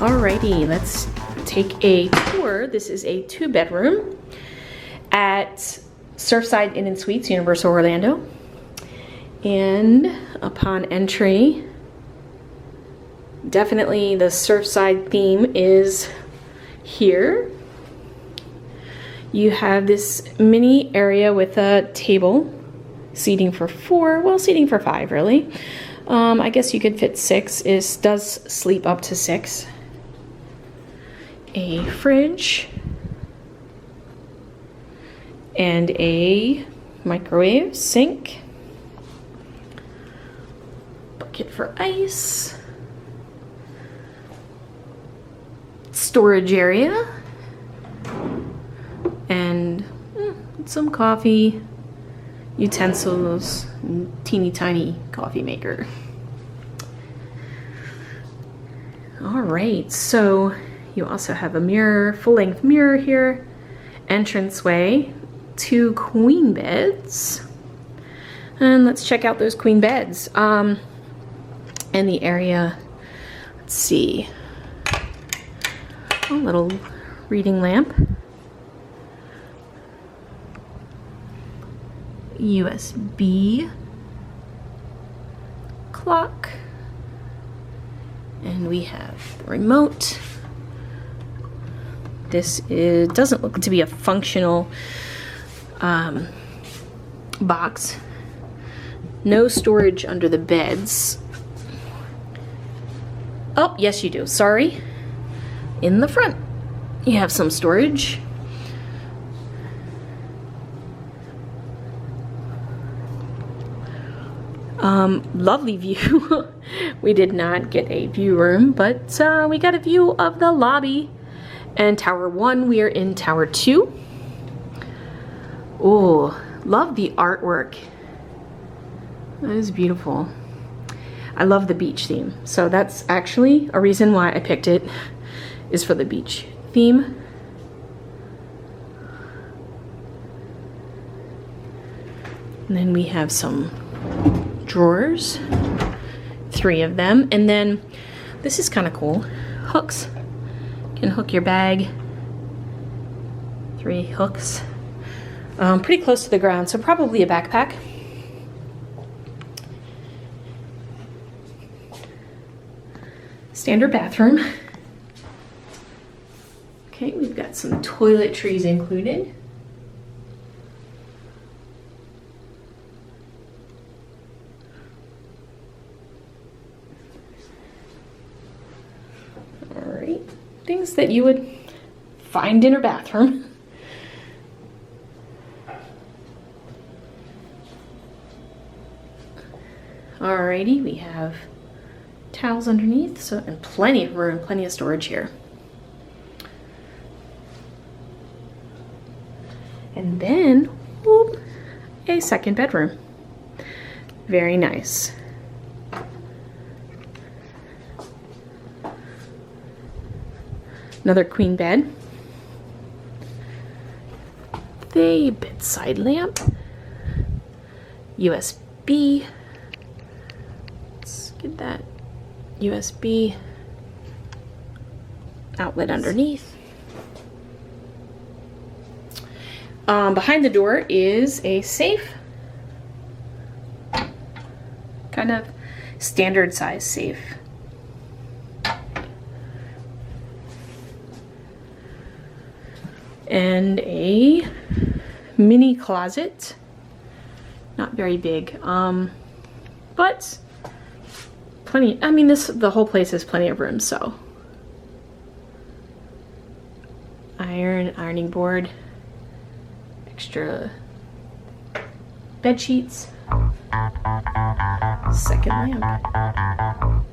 Alrighty, let's take a tour. This is a 2-bedroom at Surfside Inn and Suites, Universal Orlando. And upon entry, definitely the Surfside theme is here. You have this mini area with a table, seating for 4, well, seating for 5 really. I guess you could fit 6. It does sleep up to 6. A fridge and a microwave, sink, bucket for ice, storage area, and some coffee utensils, teeny tiny coffee maker. All right, so you also have a mirror, full-length mirror here, entranceway, 2 queen beds, and let's check out those queen beds. And the area, let's see, a little reading lamp, USB clock, and we have the remote. This doesn't look to be a functional box. No storage under the beds. Oh, yes you do, sorry. In the front, you have some storage. Lovely view. We did not get a view room, but we got a view of the lobby. And Tower 1, we are in Tower 2. Oh, love the artwork. That is beautiful. I love the beach theme. So that's actually a reason why I picked it, is for the beach theme. And then we have some drawers, 3 of them. And then this is kind of cool, hooks. You can hook your bag, 3 hooks. Pretty close to the ground, so probably a backpack. Standard bathroom. Okay, we've got some toiletries included. All right, things that you would find in a bathroom. Alrighty, we have towels underneath, so and plenty of room, plenty of storage here. And then, whoop, a second bedroom. Very nice. Another queen bed. The bedside lamp. USB. Let's get that USB outlet underneath. Behind the door is a safe. Kind of standard size safe. And a mini closet. Not very big, but plenty. I mean, the whole place has plenty of room. So, ironing board, extra bed sheets, second lamp.